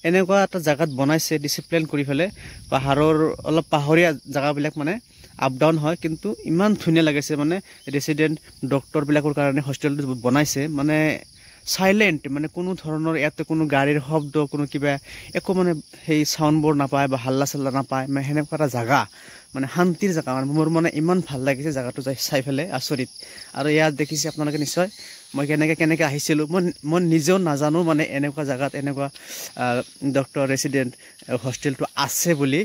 এনেকুৱা এটা জায়গাত বনাইছে ডিসিপ্লিন কৰি ফেলে পাহাৰৰ অলপ পাহাৰীয়া জায়গাবিলাক মানে আপ ডাউন হয় কিন্তু ইমান ধুনীয়া লাগিছে মানে ৰেসিডেন্ট ডক্টৰ বিলাকৰ কাৰণে হোস্টেলটো বনাইছে মানে সাইলেন্ট মানে কোনো ধৰণৰ ইয়াতে কোনো গাড়ীৰ শব্দ কোনো কিবা একো মানে সেই সাউন্ডবোৰ নাপায় বা হাল্লা চাল্লা নাপায় মানে হেনেকুৱা এটা জায়গা মানে শান্তিৰ জায়গা মানে মোৰ মানে ইমান ভাল লাগিছে জায়গাটো চাই ফেলে আচৰিত আৰু ইয়াত দেখিছে আপোনালোকে নিশ্চয় মই কেনেকে আহিছিলো মই নিজেও নাজানো মানে এনেকুৱা জায়গাত এনেকুৱা ডক্টৰ ৰেসিডেন্ট হোস্টেলটো আছে বুলি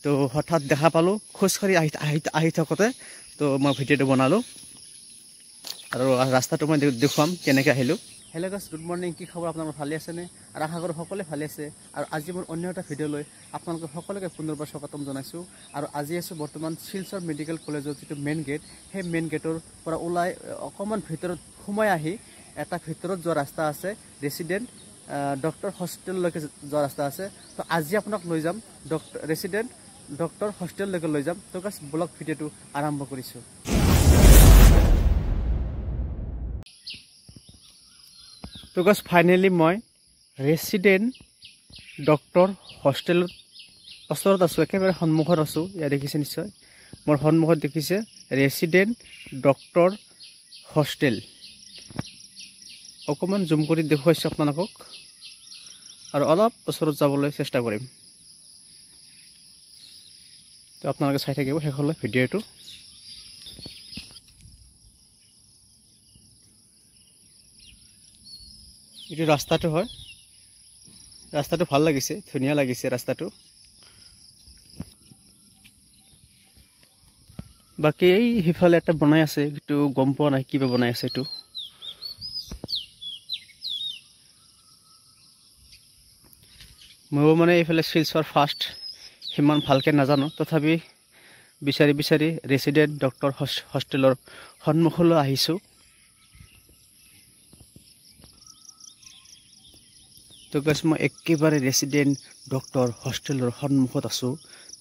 তো হঠাৎ দেখা পালো খোজকাঢ়ি আহি থাকোতে তো মই ভিডিঅ'টো বনালো আৰু ৰাস্তাটো মই দেখুৱাম কেনেকে আহিলো হেল্ল' গাইছ গুড মৰ্নিং কি খবৰ আপোনালোকৰ ভালে আছেনে আৰু আশা কৰোঁ সকলোৱে ভালে আছে আৰু আজি মোৰ অন্য এটা ভিডিঅ' লৈ আপোনালোকক সকলোকে পুনৰবাৰ স্বাগতম জনাইছোঁ আৰু আজি আছোঁ বৰ্তমান শিলচৰ মেডিকেল কলেজৰ যিটো মেইন গেট সেই মেইন গেটৰ পৰা ওলাই অকণমান ভিতৰত সোমাই আহি এটা ভিতৰত যোৱা ৰাস্তা আছে ৰেসিডেন্ট ডক্টৰ হোস্টেললৈকে যোৱা ৰাস্তা আছে তো আজি আপোনাক লৈ যাম ৰেসিডেন্ট ডক্টৰ হোস্টেললৈকে লৈ যাম তো গাইছ ব্লগ ভিডিঅ'টো আৰম্ভ কৰিছোঁ তো গাইছ ফাইনেলি মই ৰেসিডেন্ট ডক্টৰ হোস্টেলৰ ওচৰত আছোঁ একেবাৰে সন্মুখত আছোঁ ইয়াত দেখিছে নিশ্চয় মোৰ সন্মুখত দেখিছে ৰেসিডেন্ট ডক্টৰ হোস্টেল অকণমান জুম কৰি দেখুৱাইছোঁ আপোনালোকক আৰু অলপ ওচৰত যাবলৈ চেষ্টা কৰিম তো আপোনালোকে চাই থাকিব শেষলৈ ভিডিঅ'টো এইটো ৰাস্তাটো হয় ৰাস্তাটো ভাল লাগিছে ধুনীয়া লাগিছে ৰাস্তাটো বাকি এই হিফালে এটা বনাই আছে কিন্তু গম পোৱা নাই কিবা বনাই আছে এইটো মই মানে এইফালে শিলচৰ ফাৰ্ষ্ট সিমান ভালকে নাজানো তথাপি বিচাৰি ৰেসিডেন্ট ডক্টৰ হোস্টেলৰ সন্মুখলৈ আহিছোঁ তো গাইছ মই একেবাৰে ৰেসিডেন্ট ডক্টৰ হোস্টেলৰ সন্মুখত আছোঁ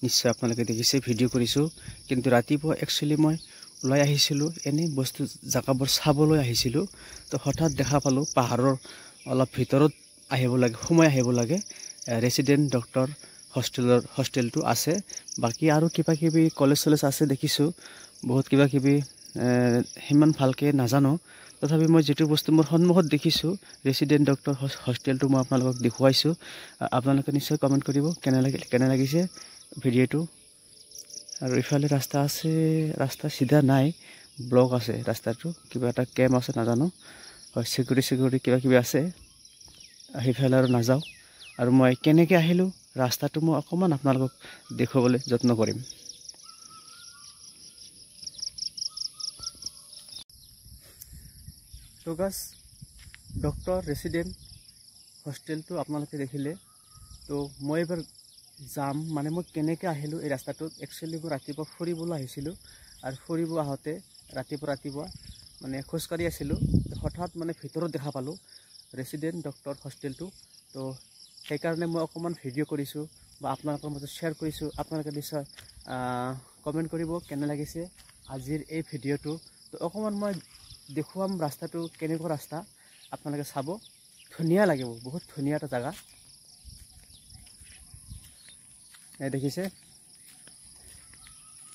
নিশ্চয় আপোনালোকে দেখিছে ভিডিঅ' কৰিছোঁ কিন্তু ৰাতিপুৱা একচুৱেলি মই ওলাই আহিছিলোঁ এনে বস্তু জাগাবোৰ চাবলৈ আহিছিলোঁ তো হঠাৎ দেখা পালোঁ পাহাৰৰ অলপ ভিতৰত সোমাই আহিব লাগে ৰেসিডেন্ট ডক্টৰ হোস্টেলটো আছে বাকি আৰু কিবা কিবি কলেজ আছে দেখিছোঁ বহুত কিবা কিবি সিমান ভালকে নাজানো তথাপি মই যেটো বস্তু মোৰ সন্মুখত দেখিছোঁ ৰেসিডেন্ট ডক্টৰ হোস্টেলটো মই আপোনালোকক দেখুৱাইছোঁ আপোনালোকে নিশ্চয় কমেন্ট কৰিব কেনে লাগিছে ভিডিঅ'টো আৰু ইফালে ৰাস্তা আছে ৰাস্তা সিধা নাই ব্লক আছে ৰাস্তাটো কিবা এটা কেম্প আছে নাজানো হয় সিকিউৰিটি কিবা কিবি আছে আহিফালে আৰু নাযাওঁ আৰু মই কেনেকে আহিলোঁ ৰাস্তাটো মই অকণমান আপোনালোকক দেখুৱাবলৈ যত্ন কৰিম তো গাইছ ডক্টৰ ৰেসিডেন্ট হোস্টেলটো আপোনালোকে দেখিলে তো মই এবাৰ যাম মানে মই কেনেকে আহিলোঁ এই ৰাস্তাটোত একচুৱেলি মই ৰাতিপুৱা ফুৰিবলৈ আহিছিলোঁ আৰু ফুৰিব আহোঁতে ৰাতিপুৱা মানে খোজকাঢ়ি আছিলোঁ হঠাৎ মানে ভিতৰত দেখা পালোঁ ৰেসিডেন্ট ডক্টৰ হোস্টেলটো তো সেইকাৰণে মই অকণমান ভিডিঅ' কৰিছোঁ বা আপোনালোকৰ মাজত শ্বেয়াৰ কৰিছোঁ আপোনালোকে নিশ্চয় কমেণ্ট কৰিব কেনে লাগিছে আজিৰ এই ভিডিঅ'টো তো অকণমান মই দেখুৱাম ৰাস্তাটো কেনেকুৱা ৰাস্তা আপোনালোকে চাব ধুনীয়া লাগিব বহুত ধুনীয়া এটা জায়গা এই দেখিছে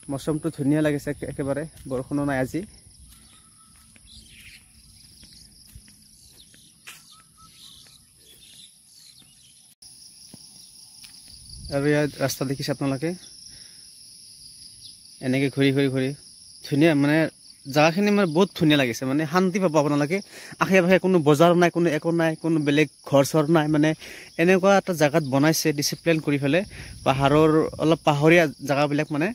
মৌচমটো ধুনীয়া লাগিছে একেবাৰে বৰষুণো নাই আজি আৰু ইয়াত ৰাস্তা দেখিছে আপোনালোকে এনেকে ঘূৰি ধুনীয়া মানে জায়গাখিনি মানে বহুত ধুনীয়া লাগিছে মানে শান্তি পাব আপোনালোকে আশে পাশে কোনো বজাৰ নাই কোনো একো নাই কোনো বেলেগ ঘৰ চৰ নাই মানে এনেকুৱা এটা জায়গাত বনাইছে ডিসিপ্লিন কৰি ফেলে পাহাৰৰ অলপ পাহাৰীয়া জায়গাবিলাক মানে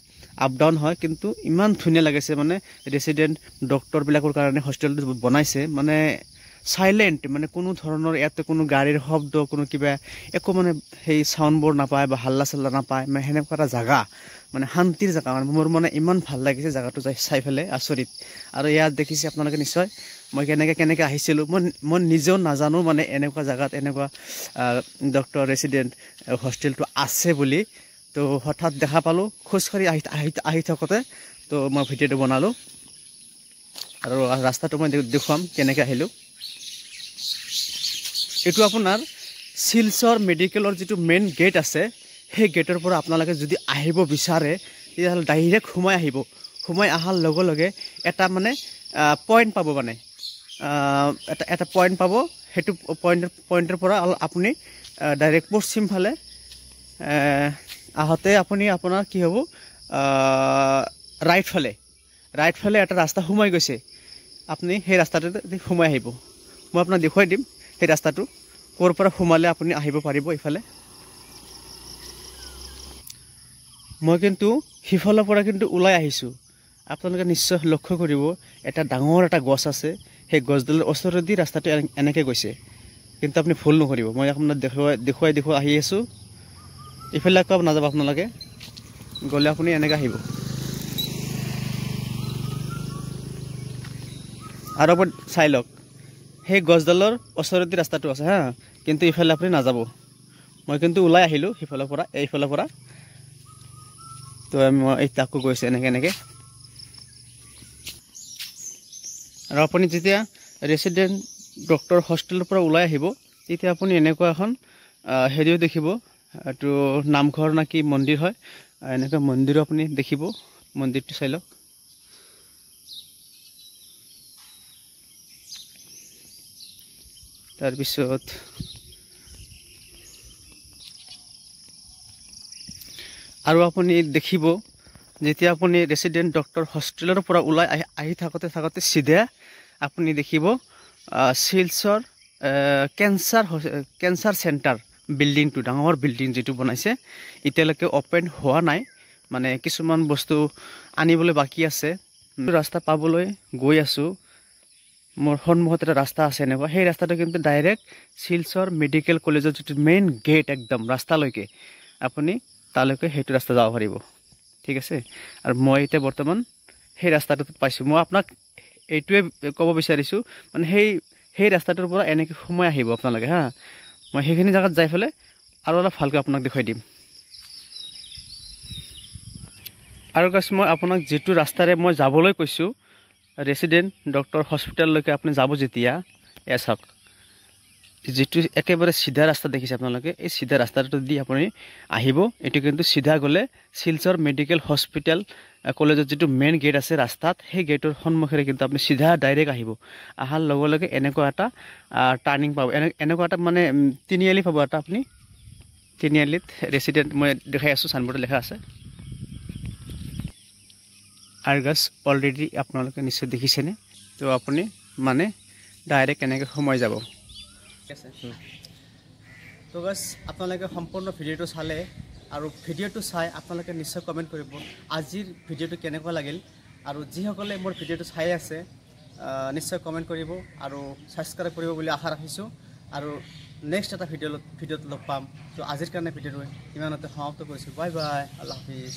আপ ডাউন হয় কিন্তু ইমান ধুনীয়া লাগিছে মানে ৰেসিডেন্ট ডক্টৰ বিলাকৰ কাৰণে হোস্টেলটো বনাইছে মানে সাইলেন্ট মানে কোনো ধৰণৰ ইয়াতে কোনো গাড়ীৰ শব্দ কোনো কিবা একো মানে সেই সাউন্ডবোৰ নাপায় বা হাল্লা চাল্লা নাপায় মানে হেনেকুৱা এটা জায়গা মানে শান্তিৰ জায়গা মানে মোৰ মানে ইমান ভাল লাগিছে জায়গাটো চাই ফেলে আচৰিত আৰু ইয়াত দেখিছে আপোনালোকে নিশ্চয় মই কেনেকে আহিছিলোঁ মই নিজেও নাজানো মানে এনেকুৱা জায়গাত এনেকুৱা ডক্টৰ ৰেসিডেন্ট হোস্টেলটো আছে বুলি তো হঠাৎ দেখা পালোঁ খোজকাঢ়ি আহি থাকোতে তো মই ভিডিঅ'টো বনালো আৰু ৰাস্তাটো মই দেখুৱাম কেনেকে আহিলোঁ এইটো আপোনাৰ শিলচৰ মেডিকেলৰ যিটো মেইন গেট আছে সেই গেটৰ পৰা আপোনালোকে যদি আহিব বিচাৰে তেতিয়াহ'লে ডাইৰেক্ট সোমাই আহিব। সোমাই অহাৰ লগে লগে এটা মানে পইণ্ট পাব, মানে এটা পইণ্ট পাব। সেইটো পইণ্টৰ পৰা আপুনি ডাইৰেক্ট পশ্চিম ফালে আহোঁতে আপুনি আপোনাৰ কি হ'ব, ৰাইট ফালে এটা ৰাস্তা সোমাই গৈছে। আপুনি সেই ৰাস্তাটোতে সোমাই আহিব। মই আপোনাক দেখুৱাই দিম সেই ৰাস্তাটো ক'ৰ পৰা সোমালে আপুনি আহিব পাৰিব ইফালে। মই কিন্তু সিফালৰ পৰা কিন্তু ওলাই আহিছোঁ। আপোনালোকে নিশ্চয় লক্ষ্য কৰিব, এটা ডাঙৰ এটা গছ আছে, সেই গছডালৰ ওচৰেদি ৰাস্তাটো এনেকৈ গৈছে। কিন্তু আপুনি ভুল নকৰিব, মই আপোনাক দেখুৱাই আহি আছোঁ। ইফালে আকৌ নাযাব, আপোনালোকে গ'লে আপুনি এনেকৈ আহিব। আৰু আপুনি চাই লওক, সেই গছডালৰ ওচৰেদি ৰাস্তাটো আছে হা, কিন্তু ইফালে আপুনি নাযাব। মই কিন্তু ওলাই আহিলোঁ সিফালৰ পৰা, এইফালৰ পৰা। তো মই এই তাকো গৈছে এনেকৈ। আৰু আপুনি যেতিয়া ৰেচিডেণ্ট ডক্টৰ হোষ্টেলৰ পৰা ওলাই আহিব, তেতিয়া আপুনি এনেকুৱা এখন হেৰিও দেখিব, এইটো নামঘৰ না কি মন্দিৰ হয়, এনেকুৱা মন্দিৰো আপুনি দেখিব। মন্দিৰটো চাই লওক। তাৰপিছত আৰু আপুনি দেখিব, যেতিয়া আপুনি ৰেচিডেণ্ট ডক্টৰ হোষ্টেলৰ পৰা ওলাই আহি থাকোঁতে চিধা আপুনি দেখিব শিলচৰ কেঞ্চাৰ চেণ্টাৰ বিল্ডিংটো, ডাঙৰ বিল্ডিং যিটো বনাইছে, এতিয়ালৈকে অ'পেন হোৱা নাই, মানে কিছুমান বস্তু আনিবলৈ বাকী আছে। ৰাস্তা পাবলৈ গৈ আছোঁ। মোৰ সন্মুখত এটা ৰাস্তা আছে এনেকুৱা, সেই ৰাস্তাটো কিন্তু ডাইৰেক্ট শিলচৰ মেডিকেল কলেজৰ যিটো মেইন গেট, একদম ৰাস্তালৈকে আপুনি তালৈকে সেইটো ৰাস্তা যাব পাৰিব। ঠিক আছে। আৰু মই এতিয়া বৰ্তমান সেই ৰাস্তাটোত পাইছোঁ। মই আপোনাক এইটোৱে ক'ব বিচাৰিছোঁ, মানে সেই ৰাস্তাটোৰ পৰা এনেকৈ সোমাই আহিব আপোনালোকে হা। মই সেইখিনি জেগাত যাই পেলাই আৰু অলপ ভালকৈ আপোনাক দেখুৱাই দিম। আৰু মই আপোনাক যিটো ৰাস্তাৰে মই যাবলৈ কৈছোঁ, ৰেচিডেণ্ট ডক্টৰ হস্পিটেললৈকে আপুনি যাব যেতিয়া, চাওক যিটো একেবাৰে চিধা ৰাস্তা দেখিছে আপোনালোকে, এই চিধা ৰাস্তাটো দি আপুনি আহিব। এইটো কিন্তু চিধা গ'লে শিলচৰ মেডিকেল হস্পিটেল কলেজৰ যিটো মেইন গেট আছে ৰাস্তাত, সেই গেটৰ সন্মুখেৰে কিন্তু আপুনি চিধা ডাইৰেক্ট আহিব। অহাৰ লগে লগে এনেকুৱা এটা টাৰ্ণিং পাব, এনেকুৱা এটা মানে তিনিআলি পাব এটা। আপুনি তিনিআলিত ৰেচিডেণ্ট মই দেখাই আছোঁ, চাইনবোৰ্ডত লিখা আছে আৰগাছ। অলৰেডি আপোনালোকে নিশ্চয় দেখিছেনে? তো আপুনি মানে ডাইৰেক্ট এনেকৈ সোমাই যাব। ঠিক আছে। তো গাইছ, আপোনালোকে সম্পূৰ্ণ ভিডিঅ'টো চালে, আৰু ভিডিঅ'টো চাই আপোনালোকে নিশ্চয় কমেণ্ট কৰিব আজিৰ ভিডিঅ'টো কেনেকুৱা লাগিল। আৰু যিসকলে মোৰ ভিডিঅ'টো চাই আছে নিশ্চয় কমেণ্ট কৰিব আৰু ছাবস্ক্ৰাইব কৰিব বুলি আশা ৰাখিছোঁ। আৰু নেক্সট এটা ভিডিঅ'ত লগ পাম। তো আজিৰ কাৰণে ভিডিঅ'টো ইমানতে সমাপ্ত কৰিছোঁ। Bye bye, Allah Hafiz.